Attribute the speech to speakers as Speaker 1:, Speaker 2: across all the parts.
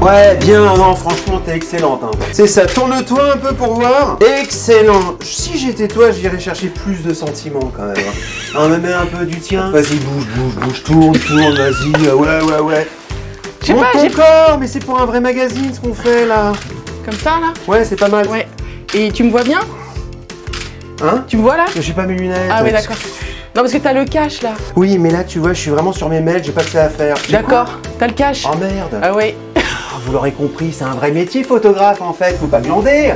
Speaker 1: Ouais, bien, non, franchement, t'es excellente. Hein. C'est ça, tourne-toi un peu pour voir. Excellent. Si j'étais toi, j'irais chercher plus de sentiments quand même. Hein. On me met un peu du tien. Vas-y, bouge, tourne, vas-y. Ouais. Monte ton corps, mais c'est pour un vrai magazine ce qu'on fait là.
Speaker 2: Comme ça là?
Speaker 1: Ouais, c'est pas mal.
Speaker 2: Ouais. Et tu me vois bien?
Speaker 1: Hein?
Speaker 2: Tu me vois là?
Speaker 1: J'ai pas mes lunettes.
Speaker 2: Ah oui, d'accord. Non, parce que t'as le cache là.
Speaker 1: Oui, mais là, tu vois, je suis vraiment sur mes mails, j'ai pas que ça à faire.
Speaker 2: D'accord, t'as le cache.
Speaker 1: Oh merde.
Speaker 2: Ah oui.
Speaker 1: Vous l'aurez compris, c'est un vrai métier photographe en fait, faut pas glander.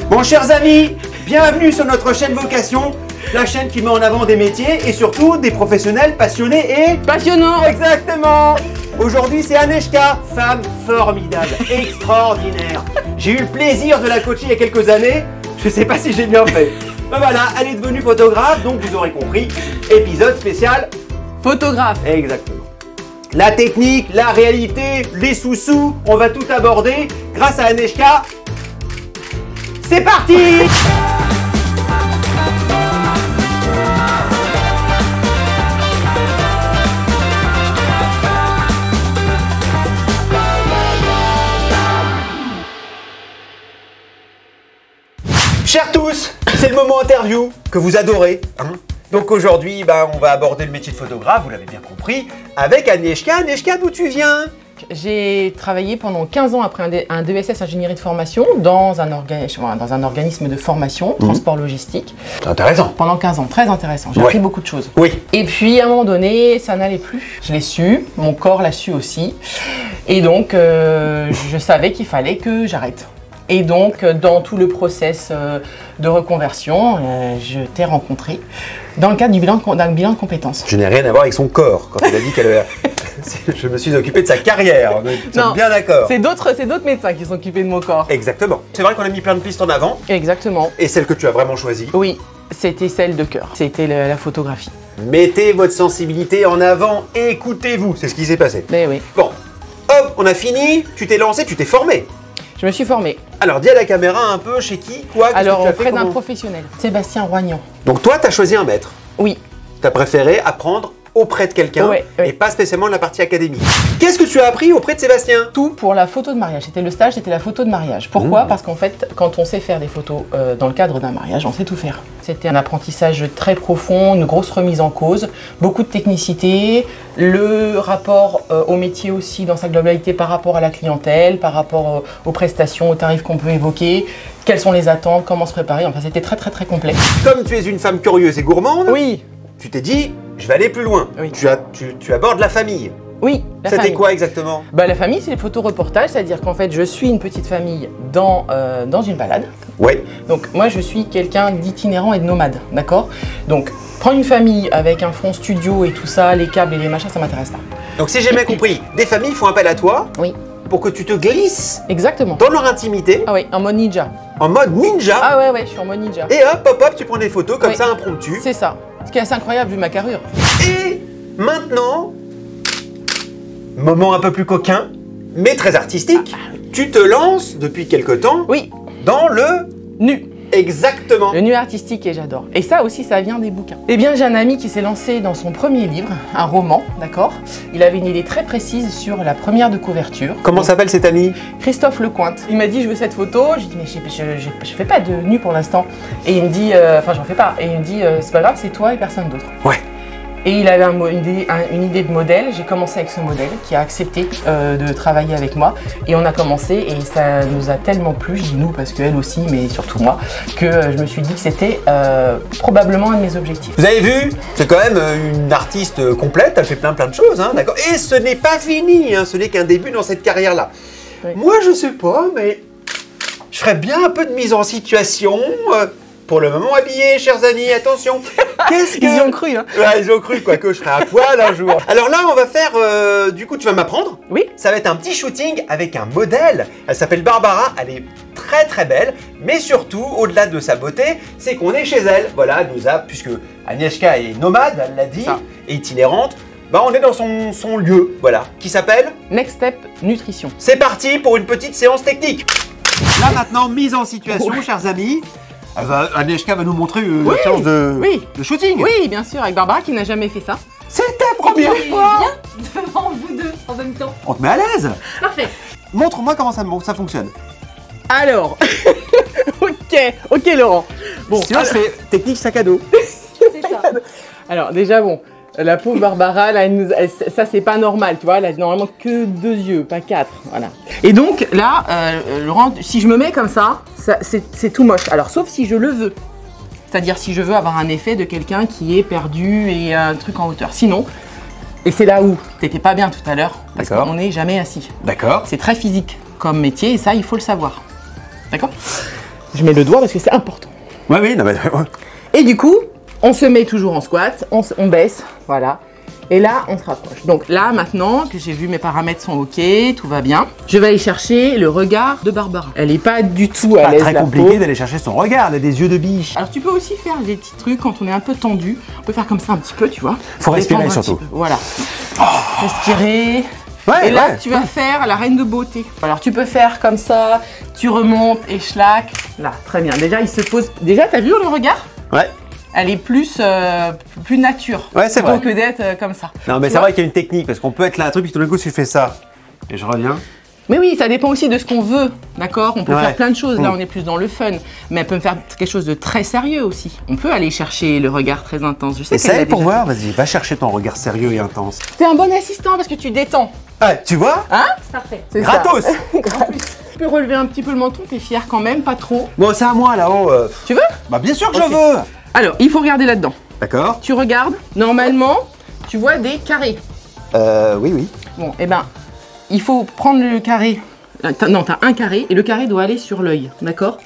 Speaker 1: Bon, chers amis, bienvenue sur notre chaîne Vocation, la chaîne qui met en avant des métiers et surtout des professionnels passionnés et...
Speaker 2: Passionnant.
Speaker 1: Exactement. Aujourd'hui, c'est Aneshka, femme formidable, extraordinaire. J'ai eu le plaisir de la coacher il y a quelques années, je sais pas si j'ai bien fait. Ben voilà, elle est devenue photographe, donc vous aurez compris, épisode spécial...
Speaker 2: Photographe.
Speaker 1: Exactement. La technique, la réalité, les sous-sous, on va tout aborder grâce à Aneshka. C'est parti! Chers tous, c'est le moment interview que vous adorez. Hein. Donc aujourd'hui, on va aborder le métier de photographe, vous l'avez bien compris, avec Aneshka. Aneshka, d'où tu viens?
Speaker 2: J'ai travaillé pendant 15 ans après un DESS ingénierie de formation dans un organisme de formation, transport logistique.
Speaker 1: Intéressant.
Speaker 2: Pendant 15 ans, très intéressant. J'ai appris beaucoup de choses.
Speaker 1: Oui.
Speaker 2: Et puis à un moment donné, ça n'allait plus. Je l'ai su, mon corps l'a su aussi. Et donc, je savais qu'il fallait que j'arrête. Et donc, dans tout le process de reconversion, je t'ai rencontré dans le cadre d'un bilan de compétences.
Speaker 1: Je n'ai rien à voir avec son corps quand il a dit qu'elle... Je me suis occupé de sa carrière, on est bien d'accord.
Speaker 2: C'est d'autres médecins qui sont occupés de mon corps.
Speaker 1: Exactement. C'est vrai qu'on a mis plein de pistes en avant.
Speaker 2: Exactement.
Speaker 1: Et celle que tu as vraiment choisie?
Speaker 2: Oui, c'était celle de cœur. C'était la photographie.
Speaker 1: Mettez votre sensibilité en avant, écoutez-vous, c'est ce qui s'est passé.
Speaker 2: Mais oui.
Speaker 1: Bon, hop, on a fini, tu t'es lancé, tu t'es formé.
Speaker 2: Je me suis formée.
Speaker 1: Alors, dis à la caméra un peu chez qui, quoi?
Speaker 2: Alors, auprès d'un professionnel, Sébastien Roignan.
Speaker 1: Donc toi, tu as choisi un maître?
Speaker 2: Oui.
Speaker 1: Tu as préféré apprendre auprès de quelqu'un et pas spécialement de la partie académique. Qu'est-ce que tu as appris auprès de Sébastien?
Speaker 2: Tout pour la photo de mariage. C'était le stage, c'était la photo de mariage. Pourquoi? Parce qu'en fait, quand on sait faire des photos dans le cadre d'un mariage, on sait tout faire. C'était un apprentissage très profond, une grosse remise en cause, beaucoup de technicité, le rapport au métier aussi dans sa globalité par rapport à la clientèle, par rapport aux prestations, aux tarifs qu'on peut évoquer, quelles sont les attentes, comment se préparer, enfin c'était très complet.
Speaker 1: Comme tu es une femme curieuse et gourmande,
Speaker 2: oui.
Speaker 1: Tu t'es dit, je vais aller plus loin.
Speaker 2: Oui.
Speaker 1: Tu abordes la famille.
Speaker 2: Oui, la famille.
Speaker 1: C'était quoi exactement?
Speaker 2: La famille, c'est les photoreportages, c'est-à-dire qu'en fait, je suis une petite famille dans une balade.
Speaker 1: Oui.
Speaker 2: Donc moi, je suis quelqu'un d'itinérant et de nomade, d'accord? Donc, prendre une famille avec un fond studio et tout ça, les câbles et les machins, ça m'intéresse pas.
Speaker 1: Donc si j'ai bien compris, des familles font appel à toi.
Speaker 2: Oui.
Speaker 1: Pour que tu te glisses.
Speaker 2: Exactement.
Speaker 1: Dans leur intimité.
Speaker 2: Ah oui, en mode ninja.
Speaker 1: En mode ninja?
Speaker 2: Ah ouais, je suis en mode ninja.
Speaker 1: Et hop, tu prends des photos comme ça, impromptu.
Speaker 2: C'est ça. Ce qui est assez incroyable vu ma carrure.
Speaker 1: Et maintenant, moment un peu plus coquin, mais très artistique, tu te lances depuis quelque temps dans le
Speaker 2: nu.
Speaker 1: Exactement.
Speaker 2: Le nu artistique et j'adore. Et ça aussi, ça vient des bouquins. Eh bien, j'ai un ami qui s'est lancé dans son premier livre, un roman, d'accord? Il avait une idée très précise sur la première de couverture.
Speaker 1: Comment s'appelle cet ami?
Speaker 2: Christophe Lecointe. Il m'a dit, je veux cette photo. Je lui ai dit, mais je fais pas de nu pour l'instant. Et il me dit, j'en fais pas. Et il me dit, c'est pas grave, c'est toi et personne d'autre.
Speaker 1: Ouais.
Speaker 2: Et il avait une idée de modèle. J'ai commencé avec ce modèle qui a accepté de travailler avec moi. Et on a commencé et ça nous a tellement plu, je dis nous parce qu'elle aussi, mais surtout moi, que je me suis dit que c'était probablement un de mes objectifs.
Speaker 1: Vous avez vu, c'est quand même une artiste complète, elle fait plein de choses, hein, d'accord? Et ce n'est pas fini, hein, ce n'est qu'un début dans cette carrière-là. Oui. Moi, je sais pas, mais je ferais bien un peu de mise en situation. Pour le moment habillé, chers amis, attention. Qu'est-ce que...
Speaker 2: Ils y ont cru, hein.
Speaker 1: Ouais, ils ont cru, quoi, que je serais à poil un jour. Alors là, on va faire, du coup, tu vas m'apprendre. Oui. Ça va être un petit shooting avec un modèle. Elle s'appelle Barbara, elle est très belle. Mais surtout, au-delà de sa beauté, c'est qu'on est chez elle. Voilà, elle nous a, puisque Aneshka est nomade, elle l'a dit, et itinérante. On est dans son lieu, voilà, qui s'appelle
Speaker 2: Next Step Nutrition.
Speaker 1: C'est parti pour une petite séance technique. Là maintenant, mise en situation, chers amis. Aneshka va nous montrer une séance de shooting.
Speaker 2: Oui, bien sûr, avec Barbara qui n'a jamais fait ça.
Speaker 1: C'est ta première fois.
Speaker 3: Bien devant vous deux en même temps.
Speaker 1: On te met à l'aise.
Speaker 3: Parfait.
Speaker 1: montre-moi comment ça fonctionne.
Speaker 2: Alors, ok Laurent. Bon,
Speaker 1: sinon je fais technique sac à dos.
Speaker 3: C'est ça.
Speaker 2: Alors déjà bon, la pauvre Barbara, là, ça c'est pas normal, tu vois, elle a normalement que 2 yeux, pas 4, voilà. Et donc là, Laurent, si je me mets comme ça c'est tout moche. Alors sauf si je le veux. C'est-à-dire si je veux avoir un effet de quelqu'un qui est perdu et un truc en hauteur. Sinon, et c'est là où t'étais pas bien tout à l'heure, parce qu'on n'est jamais assis.
Speaker 1: D'accord.
Speaker 2: C'est très physique comme métier et ça, il faut le savoir. D'accord? Je mets le doigt parce que c'est important.
Speaker 1: Ouais, oui, non, mais...
Speaker 2: Et du coup, on se met toujours en squat, on baisse, voilà. Et là, on se rapproche. Donc là, maintenant que j'ai vu mes paramètres sont ok, tout va bien, je vais aller chercher le regard de Barbara. Elle n'est pas du tout à l'aise.
Speaker 1: C'est pas très compliqué d'aller chercher son regard, elle a des yeux de biche.
Speaker 2: Alors tu peux aussi faire des petits trucs quand on est un peu tendu. On peut faire comme ça un petit peu, tu vois.
Speaker 1: Faut respirer surtout.
Speaker 2: Voilà. Respirer.
Speaker 1: Ouais,
Speaker 2: et là, tu vas faire la reine de beauté. Alors tu peux faire comme ça, tu remontes et schlac. Là, très bien. Déjà, il se pose. Déjà, t'as vu le regard?
Speaker 1: Ouais.
Speaker 2: Elle est plus nature.
Speaker 1: Ouais, c'est vrai.
Speaker 2: Que d'être comme ça.
Speaker 1: Non, mais c'est vrai qu'il y a une technique, parce qu'on peut être là un truc, puis tout d'un coup, tu fais ça. Et je reviens.
Speaker 2: Mais oui, ça dépend aussi de ce qu'on veut, d'accord? On peut faire plein de choses. Là, on est plus dans le fun. Mais elle peut me faire quelque chose de très sérieux aussi. On peut aller chercher le regard très intense. Je sais
Speaker 1: essaye pour voir, vas-y, va chercher ton regard sérieux et intense.
Speaker 2: T'es un bon assistant parce que tu détends.
Speaker 1: Ah, tu vois?
Speaker 2: Hein?
Speaker 3: C'est parfait.
Speaker 1: Gratos!
Speaker 2: Tu peux relever un petit peu le menton, t'es fier quand même, pas trop.
Speaker 1: Bon, c'est à moi là-haut.
Speaker 2: Tu veux?
Speaker 1: Bah, bien sûr que je veux!
Speaker 2: Alors, il faut regarder là-dedans.
Speaker 1: D'accord.
Speaker 2: Tu regardes, normalement, tu vois des carrés.
Speaker 1: Oui.
Speaker 2: Bon, et ben, il faut prendre le carré. Non, t'as un carré et le carré doit aller sur l'œil, d'accord?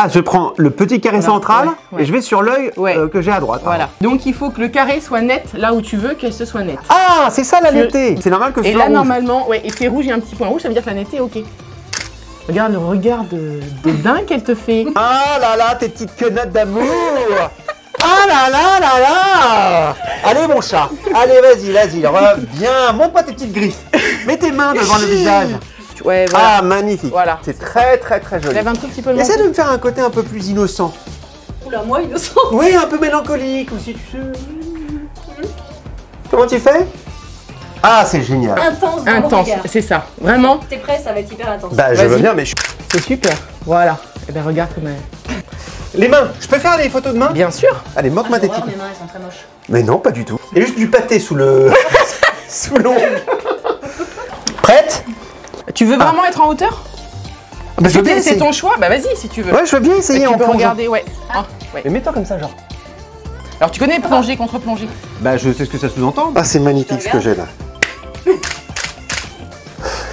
Speaker 1: Ah, je prends le petit carré central
Speaker 2: ouais.
Speaker 1: et je vais sur l'œil que j'ai à droite.
Speaker 2: Voilà. Donc il faut que le carré soit net là où tu veux qu'elle se soit nette.
Speaker 1: Ah, c'est ça la netteté. C'est normal que ce soit
Speaker 2: rouge. Et là,
Speaker 1: rouge.
Speaker 2: normalement, ouais, et c'est rouge et un petit point rouge, ça veut dire que la netteté est ok. Regarde le regard de dingue qu'elle te fait.
Speaker 1: Ah là là, tes petites quenottes d'amour. Ah là là là là. Allez mon chat, allez vas-y, reviens, montre-moi tes petites griffes. Mets tes mains devant le visage.
Speaker 2: Ouais, voilà.
Speaker 1: Ah, magnifique.
Speaker 2: Voilà.
Speaker 1: C'est très joli.
Speaker 2: Lève un tout petit peu le menton.
Speaker 1: Essaie de me faire un côté un peu plus innocent.
Speaker 3: Oula, moi innocent.
Speaker 1: Oui, un peu mélancolique aussi, tu sais. Comment tu fais? Ah, c'est génial.
Speaker 3: Intense dans le
Speaker 2: Intense,
Speaker 3: regard.
Speaker 2: c'est ça. Vraiment.
Speaker 3: T'es prêt, ça va être hyper intense.
Speaker 1: Bah, je veux bien, mais je...
Speaker 2: C'est super. Voilà. Et ben regarde comme elle.
Speaker 1: Les mains, je peux faire des photos de mains?
Speaker 2: Bien sûr.
Speaker 1: Allez, montre-moi tes
Speaker 3: Mes
Speaker 1: petites...
Speaker 3: mains, elles sont très moches.
Speaker 1: Mais non, pas du tout. Il y a juste du pâté sous le... sous l'ongle. Prête?
Speaker 2: Tu veux vraiment être en hauteur?
Speaker 1: Bah, je veux bien
Speaker 2: C'est ton choix, bah vas-y si tu veux.
Speaker 1: Ouais, je veux bien essayer en
Speaker 2: plongeant. Tu peux
Speaker 1: plongeant.
Speaker 2: regarder, ouais.
Speaker 1: Mais mets-toi comme ça, genre.
Speaker 2: Alors tu connais plonger contre plonger?
Speaker 1: Bah, je sais ce que ça sous-entend. Ah, c'est magnifique ce que j'ai là.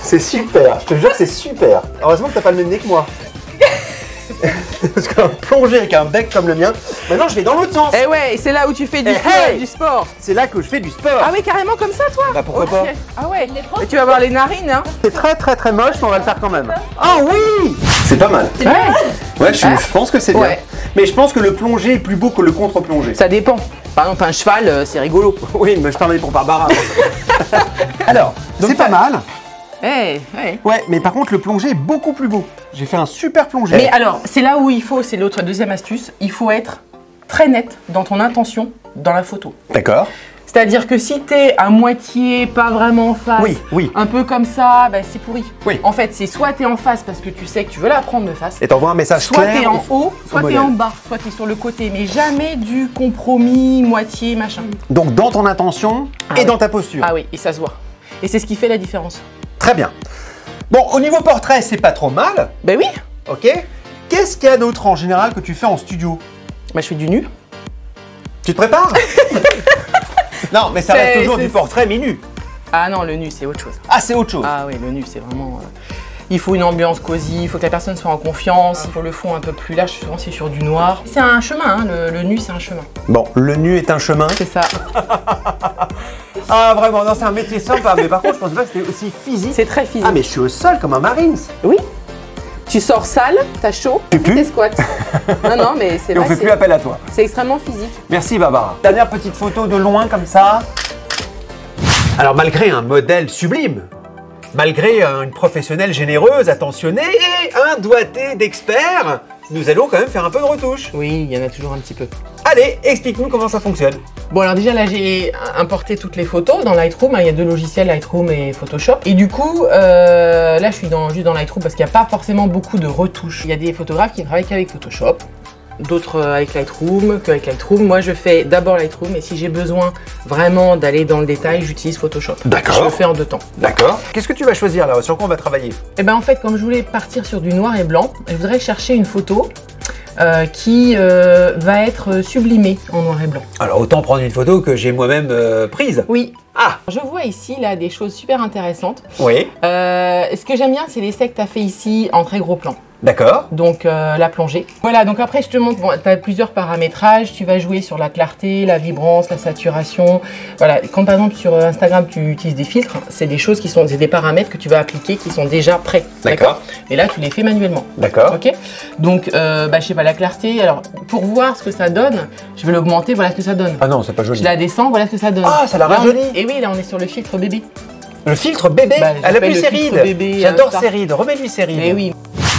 Speaker 1: C'est super, je te jure, c'est super. Heureusement que t'as pas le même nez que moi. Parce qu'un plongé avec un bec comme le mien, maintenant je vais dans l'autre sens.
Speaker 2: Eh ouais, c'est là où tu fais du sport.
Speaker 1: C'est là que je fais du sport.
Speaker 2: Ah oui, carrément comme ça, toi?
Speaker 1: Bah pourquoi pas.
Speaker 2: Ah ouais. Et tu vas voir les narines, hein?
Speaker 1: C'est très moche, mais on va le faire quand même. Ah oui. C'est pas mal.
Speaker 2: Ouais.
Speaker 1: Ouais, je pense que c'est bien. Mais je pense que le plongé est plus beau que le contre-plongé.
Speaker 2: Ça dépend. Par exemple, un cheval, c'est rigolo.
Speaker 1: Oui, mais je parlais pour Barbara. Alors, c'est pas mal.
Speaker 2: Ouais.
Speaker 1: Ouais, mais par contre, le plongé est beaucoup plus beau. J'ai fait un super plongé.
Speaker 2: Mais alors, c'est là où il faut, c'est l'autre deuxième astuce, il faut être très net dans ton intention dans la photo.
Speaker 1: D'accord.
Speaker 2: C'est-à-dire que si t'es à moitié, pas vraiment en face,
Speaker 1: oui.
Speaker 2: un peu comme ça, bah, c'est pourri.
Speaker 1: Oui.
Speaker 2: En fait, c'est soit t'es en face parce que tu sais que tu veux la prendre de face,
Speaker 1: Et t'envoies un message
Speaker 2: soit
Speaker 1: clair.
Speaker 2: t'es en haut, soit t'es
Speaker 1: modèle.
Speaker 2: en bas, soit t'es sur le côté, mais jamais du compromis, moitié, machin.
Speaker 1: Donc dans ton intention et dans ta posture.
Speaker 2: Ah oui, et ça se voit. Et c'est ce qui fait la différence.
Speaker 1: Très bien. Bon, au niveau portrait, c'est pas trop mal.
Speaker 2: Ben oui.
Speaker 1: Ok. Qu'est-ce qu'il y a d'autre en général que tu fais en studio?
Speaker 2: Bah je fais du nu.
Speaker 1: Tu te prépares? Non, mais ça reste toujours du portrait mais nu.
Speaker 2: Ah non, le nu c'est autre chose.
Speaker 1: Ah, c'est autre chose.
Speaker 2: Ah oui, le nu c'est vraiment... Il faut une ambiance cosy, il faut que la personne soit en confiance, il faut le fond un peu plus large, souvent c'est sur du noir. C'est un chemin, hein, le nu c'est un chemin.
Speaker 1: Bon, le nu est un chemin.
Speaker 2: C'est ça.
Speaker 1: Ah vraiment, non, c'est un métier sympa, mais par contre je pense pas que c'était aussi physique.
Speaker 2: C'est très physique.
Speaker 1: Ah mais je suis au sol comme un Marines.
Speaker 2: Oui. Tu sors sale, t'as chaud,
Speaker 1: Tu pues.
Speaker 2: t'es squat. Non, mais c'est
Speaker 1: Et on
Speaker 2: vrai
Speaker 1: fait plus appel à toi.
Speaker 2: c'est extrêmement physique.
Speaker 1: Merci Barbara. Dernière petite photo de loin comme ça. Alors malgré un modèle sublime, malgré une professionnelle généreuse, attentionnée et un doigté d'expert, nous allons quand même faire un peu de retouche.
Speaker 2: Oui, il y en a toujours un petit peu.
Speaker 1: Allez, explique-nous comment ça fonctionne.
Speaker 2: Bon alors déjà là j'ai importé toutes les photos dans Lightroom, il y a deux logiciels, Lightroom et Photoshop. Et du coup là je suis juste dans Lightroom parce qu'il n'y a pas forcément beaucoup de retouches. Il y a des photographes qui travaillent qu'avec Photoshop, d'autres avec Lightroom, qu'avec Lightroom. Moi je fais d'abord Lightroom et si j'ai besoin vraiment d'aller dans le détail, j'utilise Photoshop.
Speaker 1: D'accord.
Speaker 2: Je le fais en 2 temps.
Speaker 1: D'accord. Qu'est-ce que tu vas choisir là? Sur quoi on va travailler?
Speaker 2: Et ben en fait comme je voulais partir sur du noir et blanc, je voudrais chercher une photo qui va être sublimée en noir et blanc.
Speaker 1: Alors autant prendre une photo que j'ai moi-même prise.
Speaker 2: Oui.
Speaker 1: Ah!
Speaker 2: Je vois ici là des choses super intéressantes.
Speaker 1: Oui.
Speaker 2: Ce que j'aime bien, c'est l'essai que tu as fait ici en très gros plan.
Speaker 1: D'accord.
Speaker 2: Donc la plongée. Voilà, donc après je te montre, bon, tu as plusieurs paramétrages, tu vas jouer sur la clarté, la vibrance, la saturation. Voilà, quand par exemple sur Instagram tu utilises des filtres, c'est des choses qui sont, c'est des paramètres que tu vas appliquer qui sont déjà prêts.
Speaker 1: D'accord.
Speaker 2: Et là tu les fais manuellement.
Speaker 1: D'accord.
Speaker 2: Ok. Donc je sais pas, la clarté, alors pour voir ce que ça donne, je vais l'augmenter, voilà ce que ça donne.
Speaker 1: Ah non, c'est pas joli.
Speaker 2: Je la descends, voilà ce que ça donne.
Speaker 1: Ah, ça l'a rajeuni.
Speaker 2: Et oui, là on est sur le filtre bébé.
Speaker 1: Le filtre bébé? Elle a plus Céride. J'adore Céride, remets-lui Céride.
Speaker 2: Eh oui.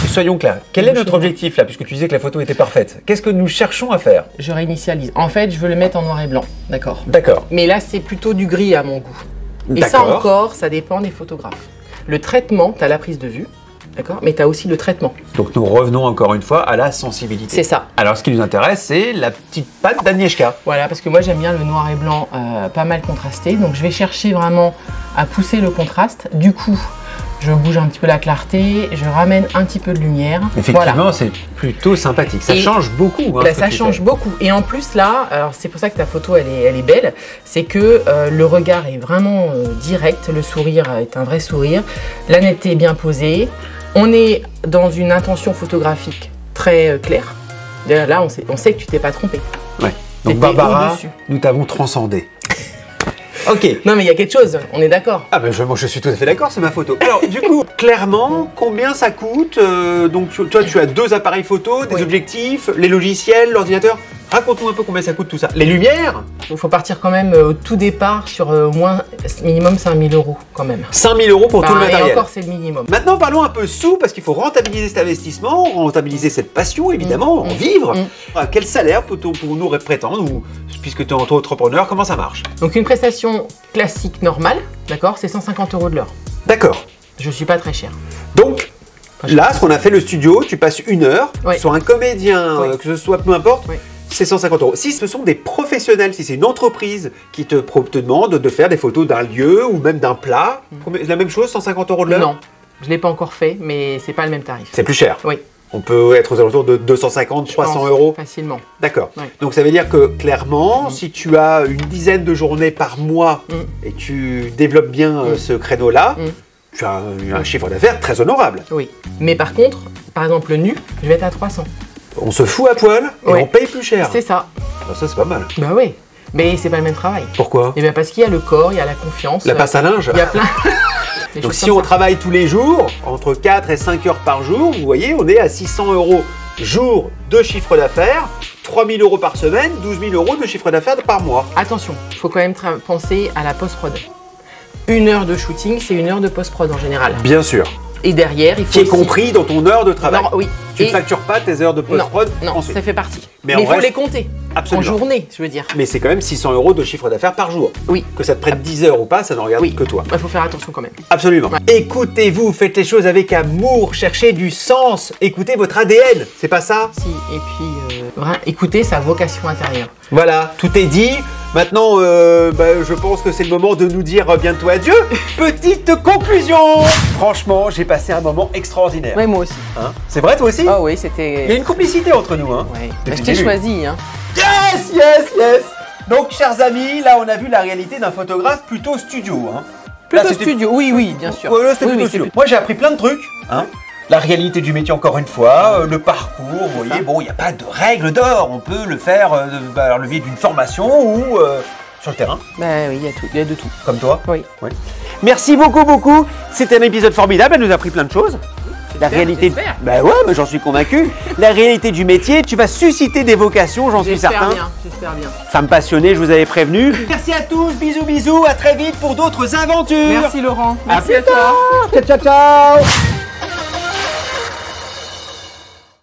Speaker 1: Soyons clairs, quel est notre objectif là, puisque tu disais que la photo était parfaite? Qu'est-ce que nous cherchons à faire?
Speaker 2: Je réinitialise. En fait, je veux le mettre en noir et blanc, d'accord?
Speaker 1: D'accord.
Speaker 2: Mais là, c'est plutôt du gris à mon goût. Et ça encore, ça dépend des photographes. Le traitement, tu as la prise de vue, d'accord? Mais tu as aussi le traitement.
Speaker 1: Donc nous revenons encore une fois à la sensibilité.
Speaker 2: C'est ça.
Speaker 1: Alors ce qui nous intéresse, c'est la petite patte d'Agnieszka.
Speaker 2: Voilà, parce que moi j'aime bien le noir et blanc pas mal contrasté. Donc je vais chercher vraiment à pousser le contraste. Du coup, je bouge un petit peu la clarté, je ramène un petit peu de lumière.
Speaker 1: Effectivement,
Speaker 2: voilà.
Speaker 1: C'est plutôt sympathique. Ça change beaucoup. Hein,
Speaker 2: bah, ça change beaucoup. Et en plus là, alors c'est pour ça que ta photo elle est belle, c'est que le regard est vraiment direct, le sourire est un vrai sourire, la netteté est bien posée, on est dans une intention photographique très claire. Là, on sait que tu t'es pas trompé.
Speaker 1: Ouais. Donc Barbara, nous t'avons transcendé. Ok.
Speaker 2: Non mais il y a quelque chose, on est d'accord.
Speaker 1: Ah ben moi je suis tout à fait d'accord, c'est ma photo. Alors du coup, clairement, combien ça coûte? Donc toi tu as 2 appareils photo, des objectifs, les logiciels, l'ordinateur. Raconte-nous un peu combien ça coûte tout ça. Les lumières?
Speaker 2: Il faut partir quand même au tout départ sur au moins minimum 5 000 € quand même.
Speaker 1: 5 000 € pour tout le matériel.
Speaker 2: Et encore c'est le minimum.
Speaker 1: Maintenant parlons un peu sous parce qu'il faut rentabiliser cet investissement, rentabiliser cette passion évidemment, en vivre. Quel salaire pouvons-nous prétendre ou puisque tu es entrepreneur, comment ça marche?
Speaker 2: Donc une prestation classique normale, d'accord, c'est 150 € de l'heure.
Speaker 1: D'accord.
Speaker 2: Je suis pas très cher.
Speaker 1: Donc là, ce qu'on a fait le studio, tu passes 1 heure sur un comédien, que ce soit peu importe. C'est 150 €. Si ce sont des professionnels, si c'est une entreprise qui te demande de faire des photos d'un lieu ou même d'un plat, la même chose, 150 € de l'heure?
Speaker 2: Non, je ne l'ai pas encore fait, mais c'est pas le même tarif.
Speaker 1: C'est plus cher?
Speaker 2: Oui.
Speaker 1: On peut être aux alentours de 250, 300 €?
Speaker 2: Facilement.
Speaker 1: D'accord. Donc ça veut dire que clairement, si tu as une dizaine de journées par mois et tu développes bien ce créneau-là, tu as un chiffre d'affaires très honorable.
Speaker 2: Oui. Mais par contre, par exemple, le nu, je vais être à 300.
Speaker 1: On se fout à poil et on paye plus cher.
Speaker 2: C'est ça.
Speaker 1: Alors ça, c'est pas mal.
Speaker 2: Bah oui. Mais c'est pas le même travail.
Speaker 1: Pourquoi?
Speaker 2: Eh bien parce qu'il y a le corps, il y a la confiance.
Speaker 1: La passe à linge.
Speaker 2: Il y a plein.
Speaker 1: Donc si on travaille tous les jours, entre 4 et 5 heures par jour, vous voyez, on est à 600 € jour de chiffre d'affaires, 3 000 € par semaine, 12 000 € de chiffre d'affaires par mois.
Speaker 2: Attention, il faut quand même penser à la post-prod. 1 heure de shooting, c'est 1 heure de post-prod en général.
Speaker 1: Bien sûr.
Speaker 2: Et derrière, il faut
Speaker 1: qui est compris dans ton heure de travail.
Speaker 2: Non, oui.
Speaker 1: Tu ne factures pas tes heures de post-prod?
Speaker 2: Non, ça fait partie.
Speaker 1: Mais
Speaker 2: il faut les compter.
Speaker 1: Absolument.
Speaker 2: En journée, je veux dire.
Speaker 1: Mais c'est quand même 600 € de chiffre d'affaires par jour.
Speaker 2: Oui.
Speaker 1: Que ça te prenne 10 heures ou pas, ça ne regarde que toi.
Speaker 2: Il faut faire attention quand même.
Speaker 1: Absolument. Ouais. Écoutez-vous, faites les choses avec amour, cherchez du sens, écoutez votre ADN, c'est pas ça?
Speaker 2: Si, et puis écoutez sa vocation intérieure.
Speaker 1: Voilà, tout est dit. Maintenant, je pense que c'est le moment de nous dire bientôt adieu. Petite conclusion. Franchement, j'ai passé un moment extraordinaire.
Speaker 2: Oui, moi aussi.
Speaker 1: Hein? C'est vrai, toi aussi?
Speaker 2: Ah oui, c'était...
Speaker 1: Il y a une complicité entre nous. Hein,
Speaker 2: je t'ai choisi. Hein.
Speaker 1: Yes, yes, yes. Donc, chers amis, là, on a vu la réalité d'un photographe plutôt studio. Hein.
Speaker 2: Plutôt studio, oui, bien sûr.
Speaker 1: Ouais, c'était plutôt studio. Moi, j'ai appris plein de trucs. Hein. La réalité du métier, encore une fois, le parcours, vous voyez, bon, il n'y a pas de règle d'or. On peut le faire par le biais d'une formation ou sur le terrain.
Speaker 2: Bah oui, il y a de tout.
Speaker 1: Comme toi?
Speaker 2: Oui.
Speaker 1: Merci beaucoup. C'était un épisode formidable, elle nous a appris plein de choses. La réalité. Bah ouais, mais j'en suis convaincu. La réalité du métier, tu vas susciter des vocations, j'en suis certain.
Speaker 2: J'espère bien.
Speaker 1: Femme passionnée, je vous avais prévenu. Merci à tous, bisous, à très vite pour d'autres aventures.
Speaker 2: Merci Laurent.
Speaker 1: Merci à toi. Ciao.